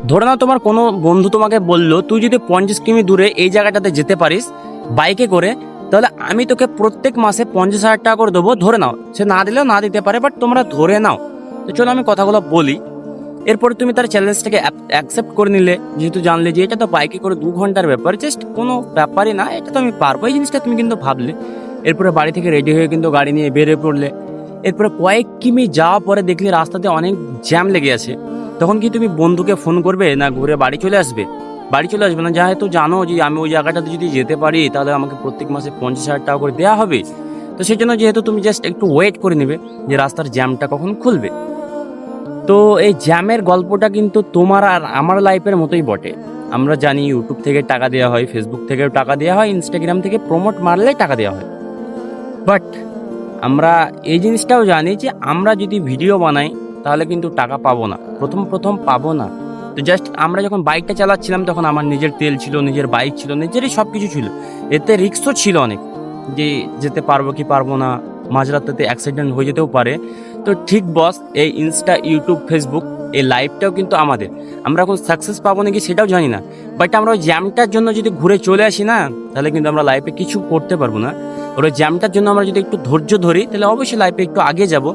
ধরে নাও তোমার কোনো বন্ধু তোমাকে বললো তুই যদি 50 কিমি দূরে এই জায়গাটাতে যেতে পারিস বাইকে করে, তাহলে আমি তোকে প্রত্যেক মাসে 50,000 টাকা করে দেবো। ধরে নাও, সে না দিলেও না দিতে পারে, বাট তোমরা ধরে নাও। তো চলো আমি কথাগুলো বলি। এরপরে তুমি তার চ্যালেঞ্জটাকে অ্যাকসেপ্ট করে নিলে, যেহেতু জানলে যে এটা তো বাইকে করে 2 ঘন্টার ব্যাপার, জাস্ট কোনো ব্যাপারই না, এটা তো আমি পারবো, এই জিনিসটা তুমি কিন্তু ভাবলে। এরপরে বাড়ি থেকে রেডি হয়ে কিন্তু গাড়ি নিয়ে বেরিয়ে পড়লে। এরপরে কয়েক কিমি যাওয়ার পরে দেখলে রাস্তাতে অনেক জ্যাম লেগে আছে। তখন কি তুমি বন্ধুকে ফোন করবে, না ঘুরে বাড়ি চলে আসবে? বাড়ি চলে আসবে না, যেহেতু জানো যে আমি ওই জায়গাটাতে যদি যেতে পারি তাহলে আমাকে প্রত্যেক মাসে 50,000 টাকা করে দেওয়া হবে। তো সেই জন্য যেহেতু তুমি জাস্ট একটু ওয়েট করে নেবে যে রাস্তার জ্যামটা কখন খুলবে। তো এই জ্যামের গল্পটা কিন্তু তোমার আর আমার লাইফের মতোই বটে। আমরা জানি ইউটিউব থেকে টাকা দেওয়া হয়, ফেসবুক থেকেও টাকা দেওয়া হয়, ইনস্টাগ্রাম থেকে প্রমোট মারলে টাকা দেওয়া হয়। বাট আমরা এই জিনিসটাও জানি যে আমরা যদি ভিডিও বানাই তাহলে কিন্তু টাকা পাবো না, প্রথম প্রথম পাবো না। তো জাস্ট আমরা যখন বাইকটা চালাচ্ছিলাম তখন আমার নিজের তেল ছিল, নিজের বাইক ছিল, নিজেরই সব কিছু ছিল। এতে রিস্কও ছিল অনেক, যে যেতে পারবো কি পারবো না, মাঝরাতে অ্যাক্সিডেন্ট হয়ে যেতেও পারে। তো ঠিক বস, এই ইনস্টা, ইউটিউব, ফেসবুক, এই লাইফটাও কিন্তু আমাদের। আমরা এখন সাকসেস পাবো নাকি সেটাও জানি না, বাট আমরা ওই জ্যামটার জন্য যদি ঘুরে চলে আসি না, তাহলে কিন্তু আমরা লাইফে কিছু করতে পারবো না। ওর ওই জ্যামটার জন্য আমরা যদি একটু ধৈর্য ধরি তাহলে অবশ্যই লাইফে একটু আগে যাব।